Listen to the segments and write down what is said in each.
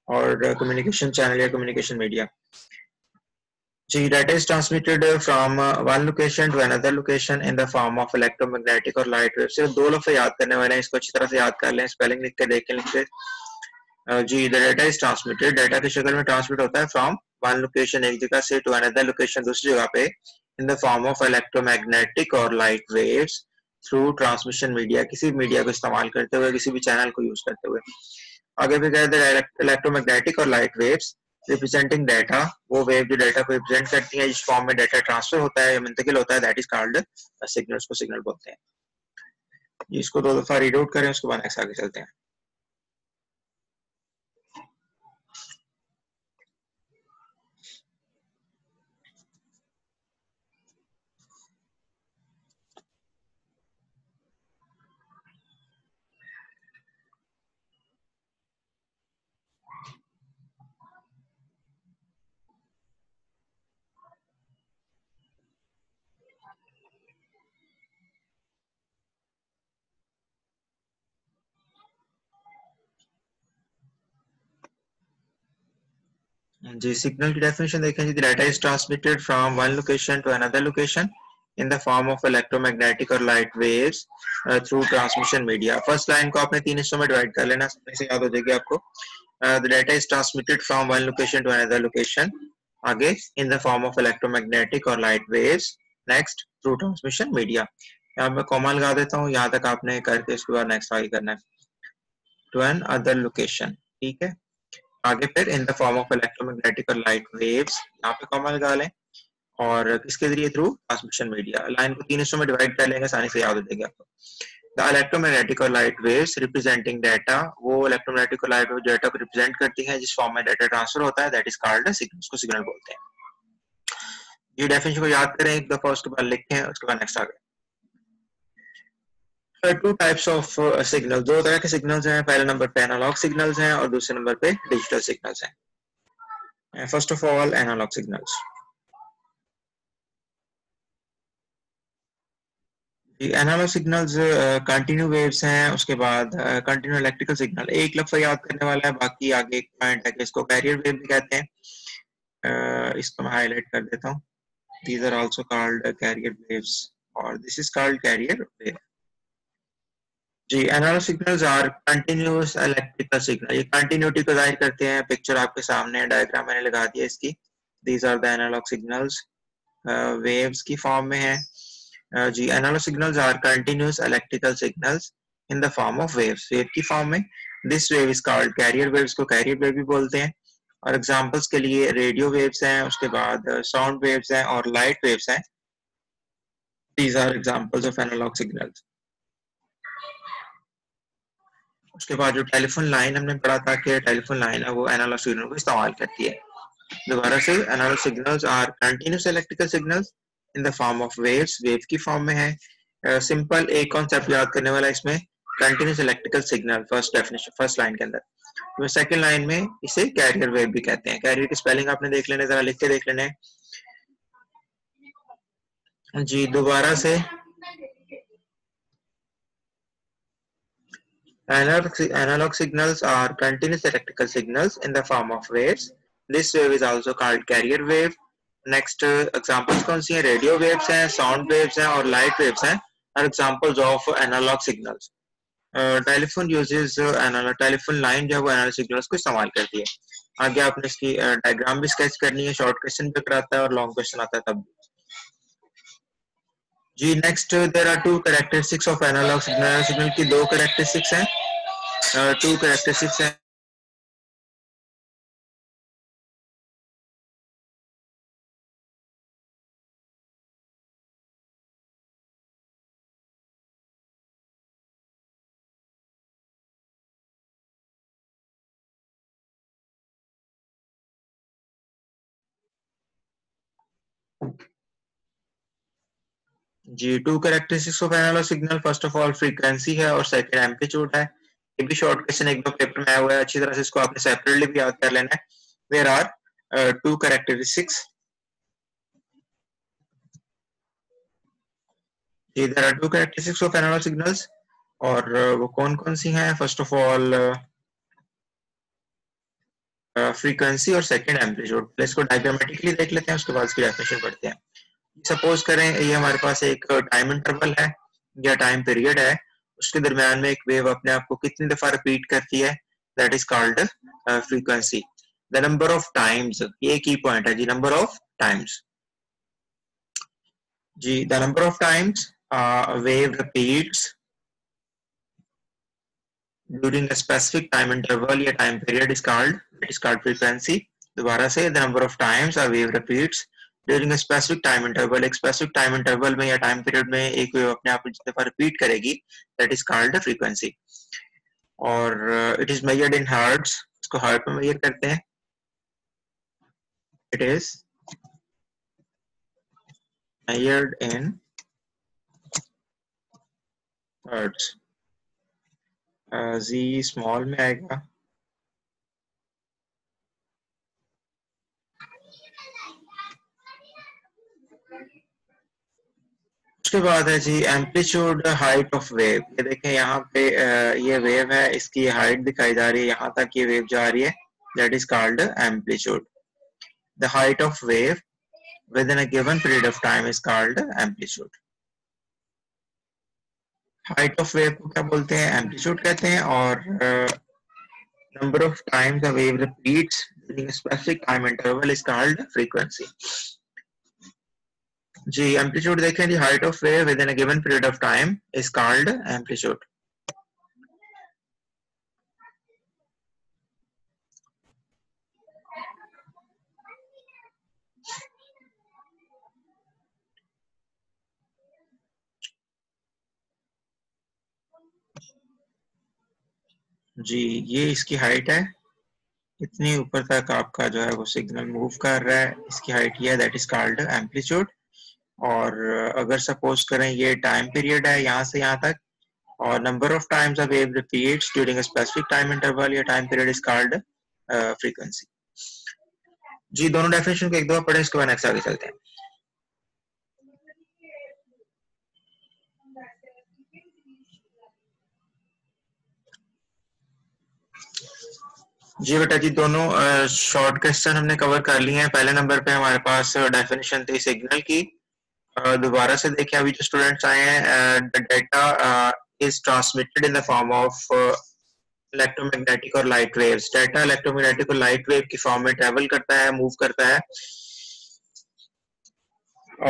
और communication channel या communication media. जी, data is transmitted from one location to another location in the form of electromagnetic और light wave. सिर्फ दो लफ्ज़ याद करने वाले हैं, इसको अच्छी तरह से याद कर लें, स्पेलिंग लिख के देखें, लिख के। जी, the data is transmitted, data की शक्ल में ट्रांसमिट होता है फ्रॉम वन लोकेशन, एक जगह से, टू अनदर लोकेशन, दूसरी जगह पे, in the form of electromagnetic और light waves through transmission media, किसी मीडिया को इस्तेमाल करते हुए, किसी भी चैनल को यूज करते हुए। आगे भी कहते हैं इलेक्ट्रोमैग्नेटिक और लाइट वेव्स रिप्रेजेंटिंग डाटा, वो वेव जो डाटा को रिप्रेजेंट करती है, जिस फॉर्म में डाटा ट्रांसफर होता है या मुंतकिल होता है, दैट इज कॉल्ड सिग्नल, उसको सिग्नल बोलते हैं। इसको दो दफा रीड आउट करें, उसके बाद नेक्स्ट आगे चलते हैं। जी, सिग्नल की डेफिनेशन देखें जी, data is transmitted from one location to another location in the form of electromagnetic और light waves through transmission media. First line को आपने तीन हिस्सों में डिवाइड कर लेना, से याद हो जाएगी आपको। The data is transmitted from one location to another location, आगे in the form of electromagnetic और light waves, next through transmission media. यहाँ मैं कॉमा लगा देता हूँ, यहाँ तक आपने करके उसके बाद नेक्स्ट आगे करना है, टू एन अदर लोकेशन, ठीक है। आगे फिर इन द फॉर्म ऑफ इलेक्ट्रोमैग्नेटिक और लाइट वेव्स, यहाँ पे कॉमा लगा लें, और किसके जरिए, थ्रू ट्रांसमिशन मीडिया। लाइन को तीन हिस्सों में डिवाइड कर लेंगे, आसानी से याद हो जाएगी आपको। द इलेक्ट्रोमैग्नेटिक और लाइट वेव्स रिप्रेजेंटिंग डाटा, वो इलेक्ट्रोमैग्नेटिक और लाइट वेव डाटा को रिप्रेजेंट करती है, जिस फॉर्म में डाटा ट्रांसफर होता है, दैट इज कॉल्ड सिग्नल, उसको सिग्नल बोलते हैं। ये डेफिनेशन को याद करें एक दफा, उसके बाद लिखें, उसके बाद नेक्स्ट आगे। टू टाइप्स ऑफ सिग्नल, दो तरह के सिग्नल्स हैं। पहले नंबर पे एनालॉग सिग्नल्स हैं और दूसरे नंबर पे डिजिटल सिग्नल्स हैं। First of all analog signals. Analog signals continue waves हैं, उसके बाद कंटिन्यू इलेक्ट्रिकल सिग्नल। एक लफ्ज़ याद करने वाला है, बाकी आगे एक पॉइंट है कि इसको कैरियर वेव भी कहते हैं। इसको मैं हाईलाइट कर देता हूँ। These are also called carrier waves और this is called carrier wave. जी, analog signals are continuous electrical signal, ये कंटिन्यूटी को जाहिर करते हैं। पिक्चर आपके सामने है, डायग्राम मैंने लगा दिया इसकी। These are the analog signals, waves की फॉर्म में है। जी, analog signals are continuous electrical signals in the form of waves, wave की फॉर्म में। This wave is called carrier waves, को कैरियर वेव भी बोलते हैं। और एग्जांपल्स के लिए रेडियो वेव्स हैं, उसके बाद साउंड वेव्स हैं और लाइट वेव्स हैं। These are examples of analog signals. उसके बाद जो टेलीफोन लाइन हमने पढ़ा था कि टेलीफोन लाइन है वो एनालॉग सिग्नल को इस्तेमाल करती है। दोबारा से, analog signals are continuous electrical signals in the form of waves, wave की फॉर्म में है। सिंपल एक कॉन्सेप्ट याद करने वाला इसमें, continuous electrical signal, first definition, first line के अंदर। तो सेकंड लाइन में इसे कैरियर वेव भी कहते हैं। कैरियर की स्पेलिंग आपने देख लेने, जरा लिख के देख लेने। जी, दोबारा से, analog signals are continuous electrical signals in the form of waves. This wave is also called carrier wave. Next examples कौन सी हैं? रेडियो वेव्स हैं, साउंड वेव्स हैं और लाइट वेव्स हैं, और examples of analog signals. Telephone uses analog, telephone line जो है वो एनालॉग सिग्नल्स को इस्तेमाल करती है। आगे आपने इसकी डायग्राम भी स्केच करनी है, शॉर्ट क्वेश्चन भी कराता है और लॉन्ग क्वेश्चन आता है तब। जी, next there are two characteristics of analog signal. Signal की दो कैरेक्टरिस्टिक्स हैं, टू कैरेक्टरिस्टिक्स हैं। जी, two characteristics of analog signal, first of all frequency है और सेकंड एम्पलीट्यूड है। ये भी शॉर्ट क्वेश्चन एक दो पेपर में आया हुआ है, अच्छी तरह से इसको आपने सेपरेटली भी याद कर लेना है। There are two characteristics, there are two characteristics of analog signals, और वो कौन कौन सी हैं? फर्स्ट ऑफ ऑल फ्रीक्वेंसी और सेकंड एम्पलीट्यूड। पहले इसको डायग्रामेटिकली देख लेते हैं, उसके बाद इसकी डेफिनेशन पढ़ते हैं। सपोज करें ये हमारे पास एक टाइम इंटरवल है या टाइम पीरियड है, उसके दरमियान में एक वेव अपने आप को कितनी दफा रिपीट करती है, that is called frequency. The number of times, ये की पॉइंट है जी, नंबर ऑफ टाइम्स जी, the number of times wave repeats during a specific time interval या time period is called frequency। दोबारा से, the number of times a wave repeats during a specific time interval, एक specific time interval में या time period में एक wave अपने आप को जितने बार repeat करेगी, that is called frequency। और it is measured in hertz, इसको hertz में measure करते हैं। it is measured in hertz, z small में आएगा। उसके बाद है जी एम्पलीट्यूड हाइट ऑफ वेव। ये देखें यहाँ पे ये वेव है, इसकी हाइट दिखाई जा रही है, यहाँ तक ये वेव जा रही है, that is called amplitude. The height of wave within a given period of time is called amplitude. Height of wave को क्या बोलते हैं, एम्पलीट्यूड कहते हैं। और number of times the wave repeats during a specific time interval is called frequency. जी amplitude देखें जी, height of wave within a given period of time is called amplitude. जी ये इसकी हाइट है, इतनी ऊपर तक आपका जो है वो सिग्नल मूव कर रहा है, इसकी हाइट ये है, दैट इज कॉल्ड एम्पलीट्यूड। और अगर सपोज करें ये टाइम पीरियड है यहाँ से यहाँ तक, और number of times a wave repeats during a specific time interval या time period is called frequency. जी दोनों डेफिनेशन को एक दो पढ़े, इसके बाद नेक्स्ट आगे चलते हैं। जी बेटा जी, दोनों शॉर्ट क्वेश्चन हमने कवर कर लिए हैं। पहले नंबर पे हमारे पास डेफिनेशन थी सिग्नल की। दोबारा से देखें, अभी जो स्टूडेंट्स आए हैं, data is transmitted in the form of electromagnetic और लाइट वेव्स। डेटा इलेक्ट्रोमैग्नेटिक और लाइट वेव की फॉर्म में ट्रेवल करता है, मूव करता है।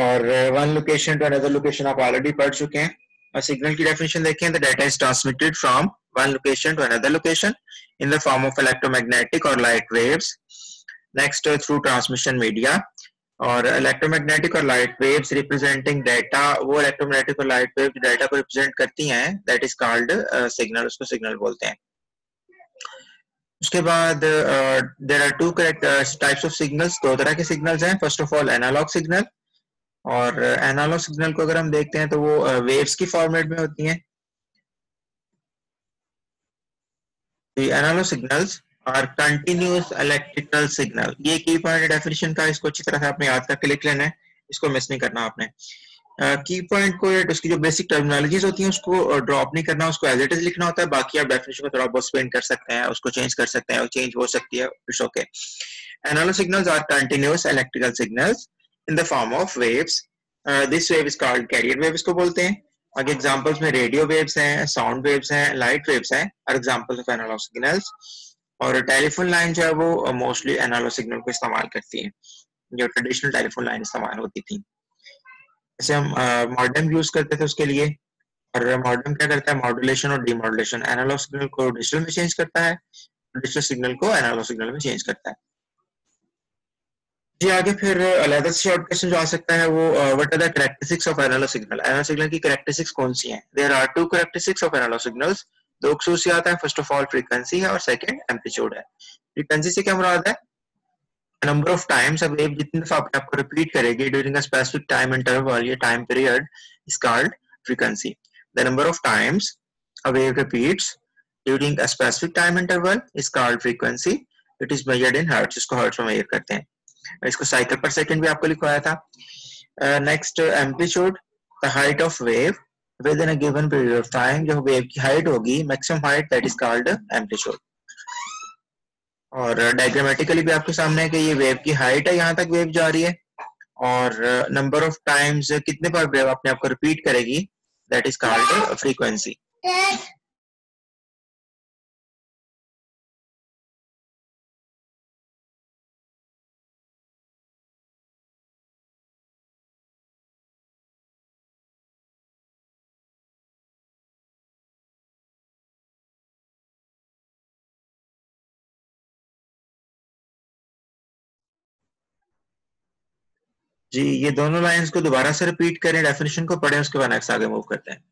और one location to another location आप ऑलरेडी पढ़ चुके हैं। और सिग्नल की डेफिनेशन देखें, the data is transmitted from one location to another location in the form of electromagnetic or light waves, next through transmission media। और electromagnetic और light waves representing data, वो electromagnetic और light waves data को represent करती हैं, that is called signal, उसको signal बोलते हैं। उसके बाद there are two types of signals, दो तरह के signals हैं। first of all analog signal, और analog signal को अगर हम देखते हैं तो वो waves की फॉर्मेट में होती हैं। The analog signals are continuous electrical signal। ये की पॉइंट डेफिनेशन का, इसको अच्छी तरह से आपने याद करके लिख लेना है, इसको मिस नहीं करना आपने। की पॉइंट को, उसकी जो बेसिक टर्मिनोलॉजीज होती हैं उसको ड्रॉप नहीं करना, उसको एज इट इज लिखना होता है। बाकी आप डेफिनेशन को थोड़ा बहुत स्पेंड कर सकते हैं, उसको चेंज कर सकते हैं, और चेंज हो सकती है, it's okay. Analog signals are continuous electrical signals in the form of waves. This wave is called carrier wave, इसको बोलते हैं। आगे एग्जांपल्स में रेडियो वेव्स हैं, साउंड वेव्स हैं, लाइट वेव्स हैं, are examples of analog signals. और telephone line जो है वो मोस्टली एनालॉग सिग्नल को इस्तेमाल करती है, जो ट्रेडिशनल टेलीफोन लाइन इस्तेमाल होती थी। जैसे हम मॉडेम यूज करते थे उसके लिए, और मॉडेम क्या करता है, मॉड्यूलेशन और डीमॉड्यूलेशन, एनालॉग सिग्नल को डिजिटल में चेंज करता है, डिजिटल सिग्नल को एनालॉग सिग्नल में चेंज करता है। जी आगे फिर अलग से शॉर्ट क्वेश्चन जो आ सकता है वो, what are the characteristics of analog signal. Analog signal की कैरेक्टरिस्टिक्स कौन सी हैं? There are two characteristics of analog signals, दो खसूसियात हैं। फर्स्ट ऑफ ऑल फ्रीक्वेंसी है, और सेकंड एम्पलीट्यूड है। फ्रीक्वेंसी से क्या मुराद है, नंबर ऑफ टाइम्स अब वेव जितनी दफा अपने आप को रिपीट करेगी during a specific time interval या time period is called frequency. The number of times a wave repeats during a specific time interval is called frequency. It is measured in hertz, इसको hertz में measure करते हैं। इसको cycle पर second भी आपको लिखवाया था। Next amplitude, the height of wave within a given period of time, जो वेव की हाइट होगी maximum height, that is called amplitude. और डायग्रामेटिकली भी आपके सामने है कि ये वेव की हाइट है, यहाँ तक वेव जा रही है, और नंबर ऑफ टाइम्स कितने बार वेव अपने आप को रिपीट करेगी, दैट इज कॉल्ड फ्रीक्वेंसी। जी, ये दोनों लाइंस को दोबारा से रिपीट करें, डेफिनेशन को पढ़ें, उसके बाद नेक्स्ट आगे मूव करते हैं।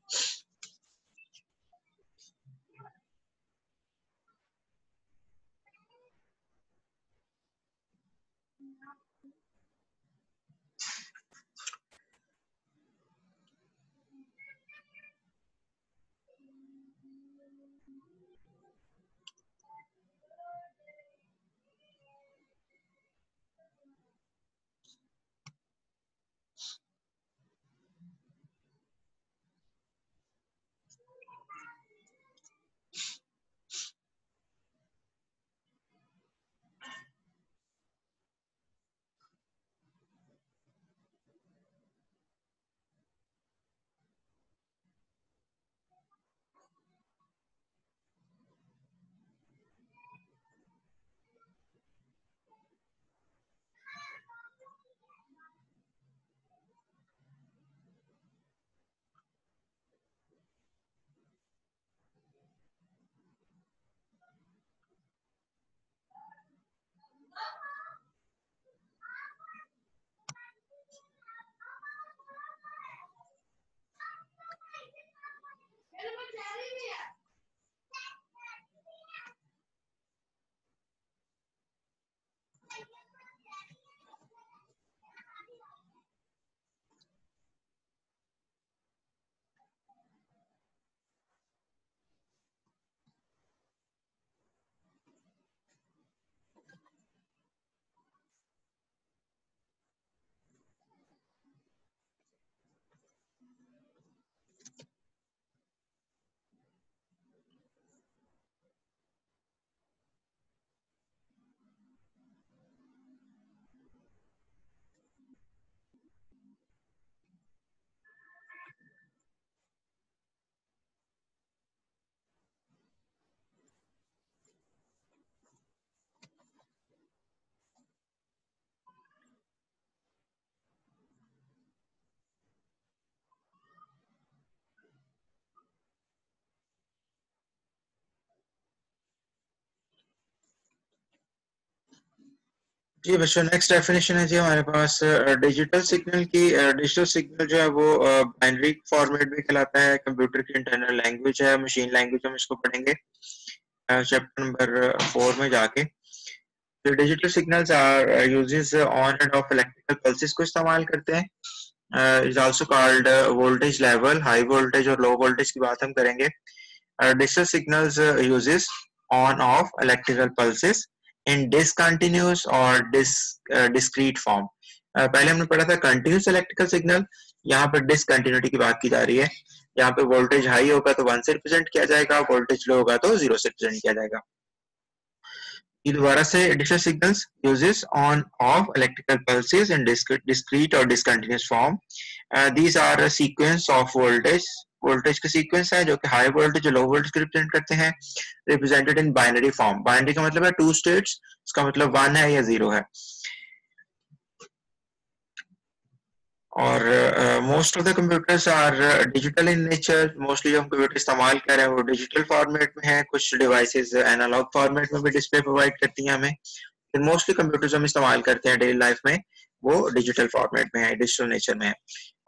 जी बच्चों, नेक्स्ट डेफिनेशन है जी हमारे पास डिजिटल सिग्नल की। डिजिटल सिग्नल जो है वो बाइनरी फॉर्मेट भी कहलाता है, कंप्यूटर की इंटरनल लैंग्वेज है, मशीन लैंग्वेज हम इसको पढ़ेंगे चैप्टर नंबर 4 में जाके। तो digital signals are uses on and off electrical pulses को इस्तेमाल करते हैं। Is also called voltage level, high voltage और लो वोल्टेज की बात हम करेंगे। Digital signals uses on off electrical pulses in discontinuous और डिस्क्रीट फॉर्म। पहले हमने पढ़ा था कंटिन्यूस इलेक्ट्रिकल सिग्नल, यहाँ पर डिसकंटिन्यूटी की बात की जा रही है। यहाँ पे वोल्टेज हाई होगा तो 1 से रिप्रेजेंट किया जाएगा, वोल्टेज लो होगा तो 0 से रिप्रेजेंट किया जाएगा। ये दोबारा से digital signals uses on off electrical pulses in discrete और discontinuous form. These are sequence of voltage, voltage का सीक्वेंस है जो कि हाई वोल्टेज और लो वोल्टेज को रिप्रेजेंट करते हैं, represented in binary form. Binary का मतलब है टू स्टेट्स, इसका मतलब 1 है या 0 है। और most of the computers are digital in nature. Mostly जो हम कंप्यूटर इस्तेमाल कर रहे हैं वो डिजिटल फॉर्मेट में है, कुछ डिवाइसेस एनालॉग फॉर्मेट में भी डिस्प्ले प्रोवाइड करती हैं हमें, लेकिन मोस्टली कंप्यूटर्स हम इस्तेमाल करते हैं डेली लाइफ में वो डिजिटल फॉर्मेट में है, डिजिटल नेचर में है,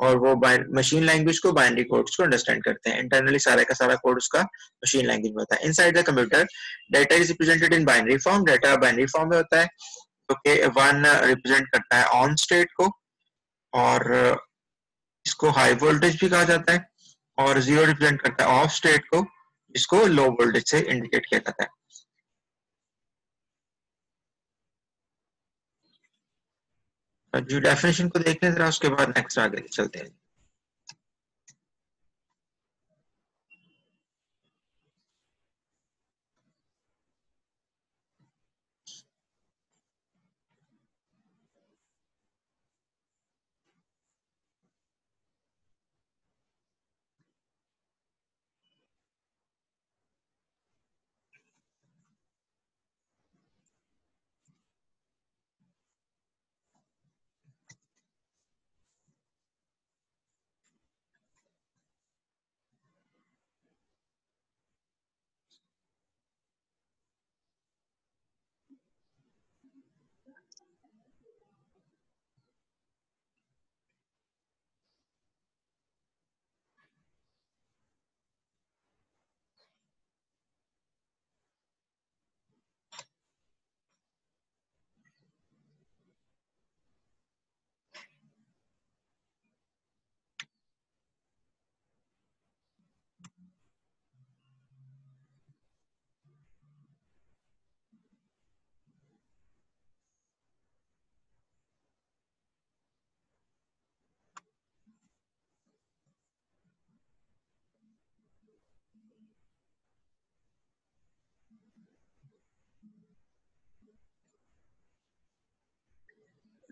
और वो मशीन लैंग्वेज को, बाइनरी कोड्स को अंडरस्टैंड करते हैं। इंटरनली सारा का सारा कोड उसका मशीन लैंग्वेज में होता है। Inside the computer data is represented in binary form. Data binary form में होता है, जो कि 1 रिप्रेजेंट करता है ऑन स्टेट को, और इसको हाई वोल्टेज भी कहा जाता है, और 0 रिप्रेजेंट करता है ऑफ स्टेट को, जिसको लो वोल्टेज से इंडिकेट किया जाता है। जो डेफिनेशन को देख लें जरा, उसके बाद नेक्स्ट आगे चलते हैं।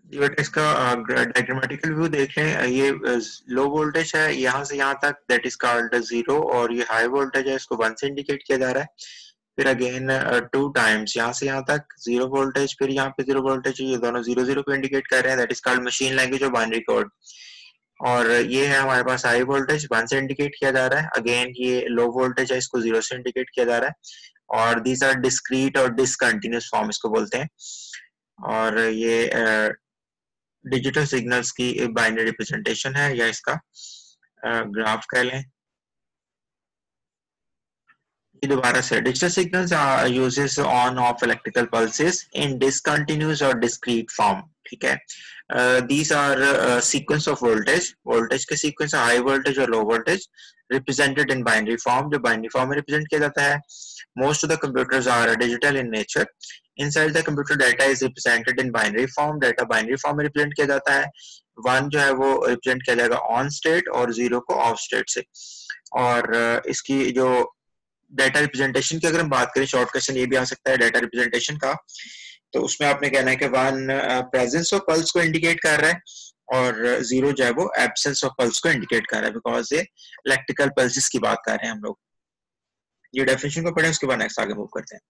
जी बेटा इसका डायग्रामेटिकल व्यू देख लें। ये लो वोल्टेज है यहाँ से यहाँ तक, दैट इज कॉल्ड जीरो, और ये हाई वोल्टेज है, इसको 1 से इंडिकेट किया जा रहा है। फिर अगेन 2 टाइम्स यहाँ से यहाँ तक जीरो वोल्टेज, फिर यहाँ पे जीरो वोल्टेज, ये दोनों जीरो जीरो को इंडिकेट कर रहे हैं, that is called machine language और बाइनरी कोड। और ये है हमारे पास हाई वोल्टेज 1 से इंडिकेट किया जा रहा है, अगेन ये लो वोल्टेज है, इसको 0 से इंडिकेट किया जा रहा है। और दीज आर डिस्क्रीट और डिसकंटिन्यूस फॉर्म इसको बोलते हैं। और ये डिजिटल सिग्नल्स की बाइनरी रिप्रेजेंटेशन है, या इसका ग्राफ कह लें। ये दोबारा से digital signals uses on off electrical pulses in discontinuous और डिस्क्रीट फॉर्म, ठीक है। These are sequence of voltage, voltage के सीक्वेंस हाई वोल्टेज और low voltage represented in binary form, जो बाइनरी फॉर्म में रिप्रेजेंट किया जाता है। Most of the computers are digital in nature. Inside the computer data is represented in binary form, data binary form में represent किया जाता है। वन जो है वो रिप्रेजेंट किया जाएगा ऑन स्टेट और जीरो को ऑफ स्टेट से। और इसकी जो डाटा रिप्रेजेंटेशन की अगर हम बात करें, शॉर्ट क्वेश्चन ये भी आ सकता है डाटा रिप्रेजेंटेशन का, तो उसमें आपने कहना है कि वन प्रेजेंस ऑफ पल्स को इंडिकेट कर रहा है और जीरो जो है वो एब्सेंस ऑफ पल्स को इंडिकेट कर रहा है, बिकॉज ये इलेक्ट्रिकल पल्सेस की बात कर रहे हैं हम लोग। ये डेफिनेशन को पढ़ें, उसके बाद नेक्स्ट आगे मूव करते हैं।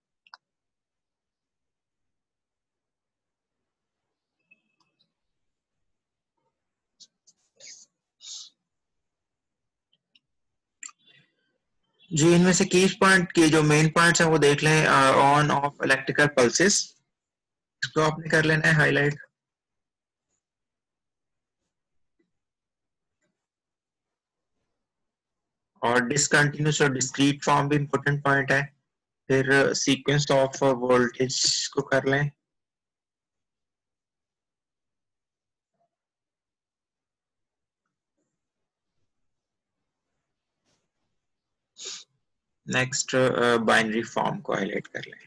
जी इनमें से की पॉइंट के जो मेन पॉइंट्स हैं वो देख लें। ऑन ऑफ इलेक्ट्रिकल पल्सेस, इसको आपने कर लेना है हाईलाइट। और डिसकंटिन्यूस और डिस्क्रीट फॉर्म भी इंपॉर्टेंट पॉइंट है। फिर सीक्वेंस ऑफ वोल्टेज को कर लें। नेक्स्ट बाइनरी फॉर्म को हाईलाइट कर लें।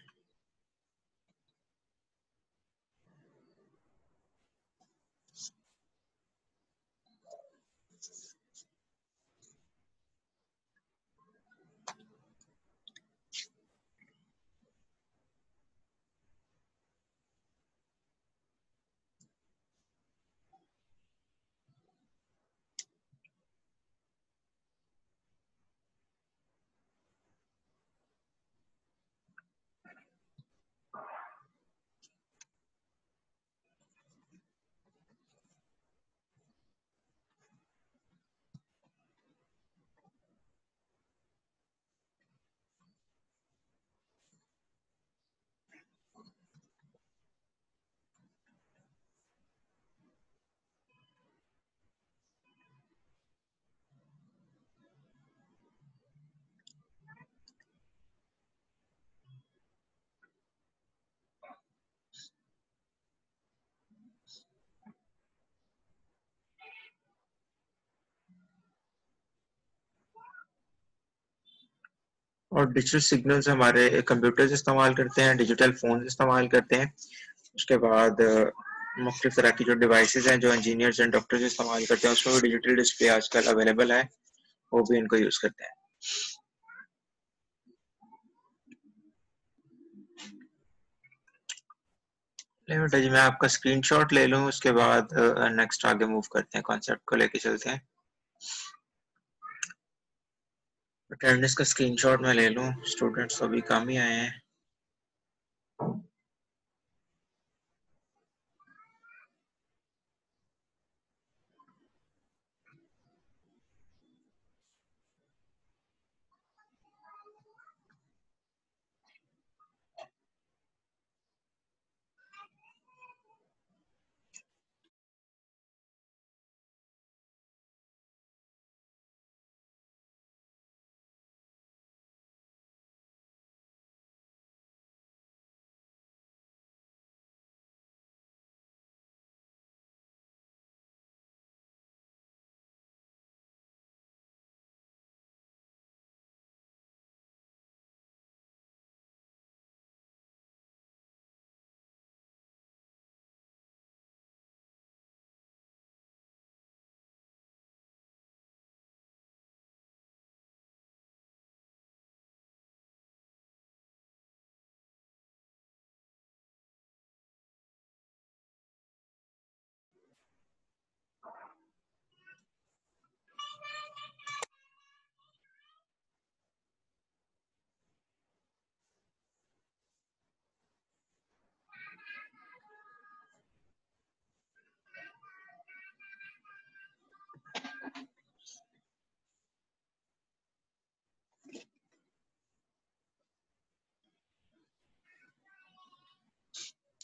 और डिजिटल सिग्नल्स हमारे कंप्यूटर्स इस्तेमाल करते हैं, डिजिटल फोन इस्तेमाल करते हैं। उसके बाद मुख्तलिफ तरह की जो डिवाइसेस हैं जो इंजीनियर्स एंड डॉक्टर्स इस्तेमाल करते हैं, उसमें भी डिजिटल डिस्प्ले आजकल अवेलेबल है, वो भी इनको यूज करते हैं। ले बेटा जी मैं आपका स्क्रीनशॉट ले लूँ, उसके बाद नेक्स्ट आगे मूव करते हैं, कॉन्सेप्ट को लेके चलते हैं। अटेंडेंस का स्क्रीनशॉट मैं ले लूँ, स्टूडेंट्स तो अभी कम ही आए हैं।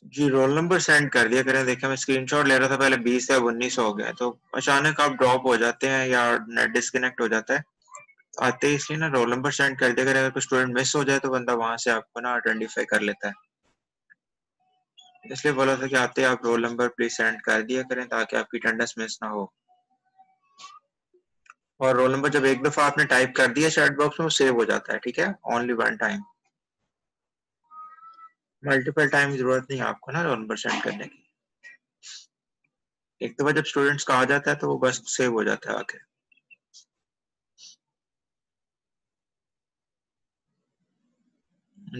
जी रोल नंबर सेंड कर दिया करें। देखिए मैं स्क्रीनशॉट ले रहा था पहले 20 से अब 19 हो गया, तो अचानक आप ड्रॉप हो जाते हैं या नेट डिस्कनेक्ट हो जाता है, आते ही इसलिए ना रोल नंबर सेंड कर दिया करें। अगर कोई स्टूडेंट मिस हो जाए तो बंदा वहां से आपको ना आइडेंटिफाई कर लेता है, इसलिए बोला था कि आते ही आप रोल नंबर प्लीज सेंड कर दिया करें ताकि आपकी अटेंडेंस मिस ना हो। और रोल नंबर जब एक दफा आपने टाइप कर दिया चैट बॉक्स में, वो सेव हो जाता है, ठीक है, only one time. Multiple time की जरूरत नहीं है आपको ना रोल नंबर सेंड करने की। एक दफा जब स्टूडेंट्स का आ जाता है तो वो बस सेव हो जाता है आके।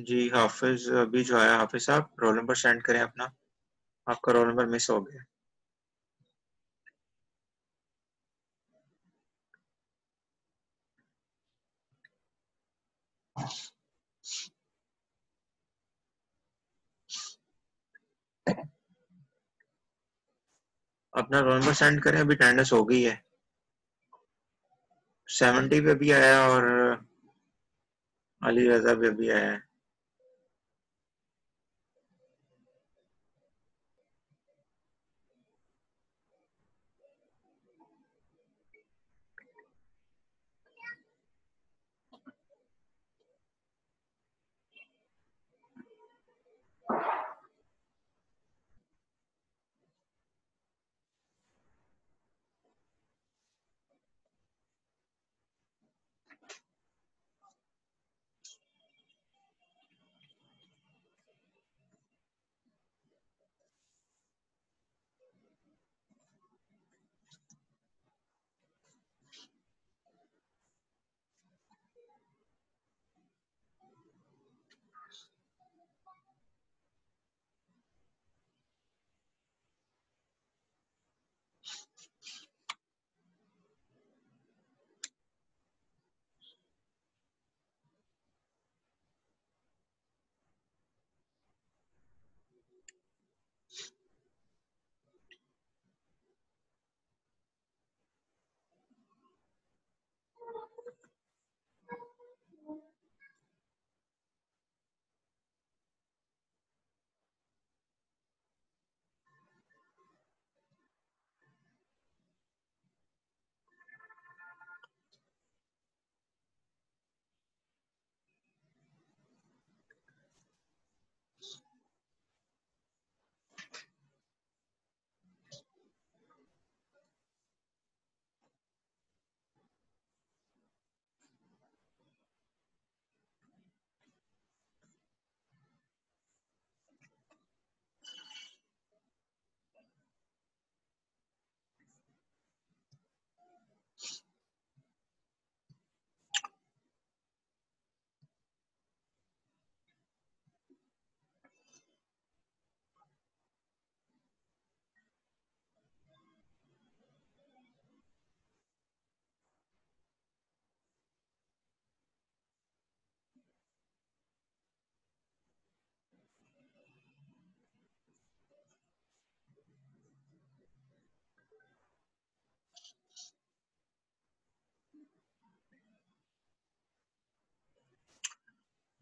जी हाफिज अभी जो है, हाफिज साहब रोल नंबर सेंड करें अपना, आपका रोल नंबर मिस हो गया। अपना रोल नंबर सेंड करें, अभी अटेंडेंस हो गई है, 70 पे भी आया और अली रजा पे भी आया है।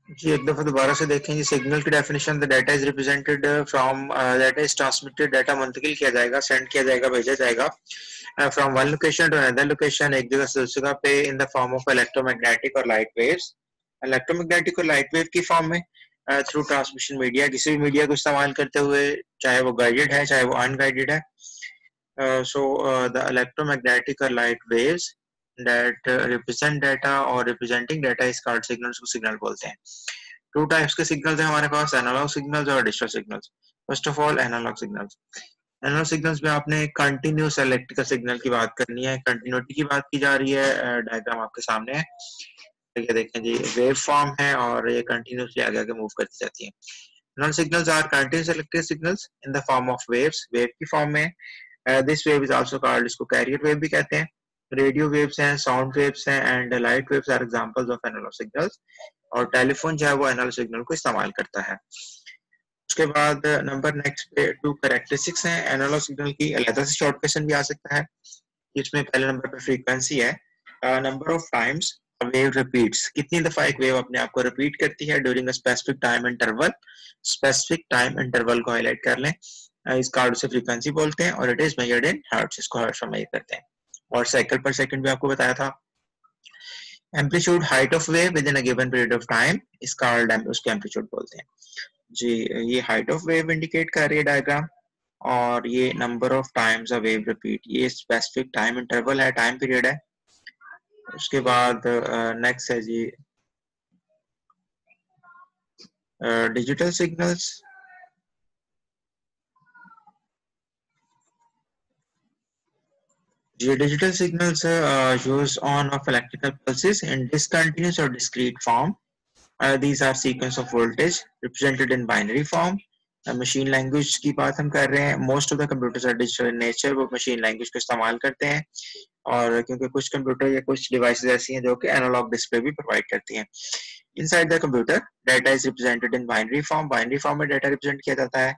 जी एक दफा दोबारा से देखें जी। सिग्नल की definition, the data is represented from, data is transmitted, data मुंतकिल किया जाएगा, सेंड किया जाएगा, भेजा जाएगा from one location to another location, एक जगह से दूसरी जगह पे, in the form of electromagnetic और लाइट वेव्स, इलेक्ट्रोमैग्नेटिक और लाइट वेव की फॉर्म में, थ्रू ट्रांसमिशन मीडिया, किसी भी मीडिया को इस्तेमाल करते हुए, चाहे वो गाइडेड है चाहे वो अनगाइडेड है। द इलेक्ट्रोमैग्नेटिक और light waves that represent data और representing data is called signals, को सिग्नल बोलते हैं। टू टाइप्स के सिग्नल्स हैं हमारे पास, एनालॉग सिग्नल्स और digital signals. First of all analog signals. Analog signals में आपने कंटिन्यूस इलेक्ट्रिकल सिग्नल की बात करनी है, कंटिन्यूटी की बात की जा रही है। डायग्राम आपके सामने है, ये देखें जी, वेव फॉर्म है और ये कंटिन्यूसली आगे आगे मूव करती जाती है। Analog signals are continuous electric signals in the form of waves, wave की फॉर्म में। This wave is also called, इसको कैरियर वेव भी कहते हैं। रेडियो वेव्स हैं, साउंड वेव्स हैं and light waves are examples of analog signals. और telephone जो है वो एनालॉग सिग्नल को इस्तेमाल करता है। उसके बाद नंबर नेक्स्ट पे टू कैरेक्टरिस्टिक्स हैं एनालॉग सिग्नल की। अलग से शॉर्ट क्वेश्चन भी आ सकता है, इसमें पहले नंबर पे फ्रीक्वेंसी है, number of times wave repeats, कितनी दफा एक वेव अपने आप को रिपीट करती है during a specific time interval. Specific time interval को हाईलाइट कर लें, इस कार्ड से फ्रीक्वेंसी बोलते हैं और it is measured in hertz, इसको हर्ट्ज में मेजर करते हैं। और साइकिल पर सेकंड भी आपको बताया था। Amplitude height of wave within a given period of time, इस कार्ड उसको एम्पलीट्यूड बोलते हैं जी। ये हाइट ऑफ वेव इंडिकेट कर रही है डायग्राम, और ये number of times a wave repeat, ये स्पेसिफिक टाइम इंटरवल है, टाइम पीरियड है। उसके बाद नेक्स्ट है जी digital signals. The digital signals use on of electrical pulses in discontinuous or discrete form. These are sequence of voltage represented in binary form. Machine language की बात हम कर रहे हैं। Most of the computers are digital in nature, वो machine language को इस्तेमाल करते हैं। और क्योंकि कुछ कंप्यूटर या कुछ डिवाइसेस ऐसी हैं जो कि एनालॉग डिस्प्ले भी प्रोवाइड करती हैं। Inside the computer data is represented in binary form, binary form में डाटा रिप्रेजेंट किया जाता है।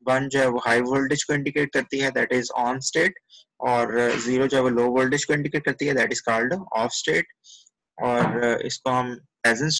वन जो है वो हाई वोल्टेज को इंडिकेट करती है, दैट इज ऑन स्टेट, और जीरो जो है वो लो वोल्टेज को इंडिकेट करती है, that is called off state. और इसको हम प्रेजेंस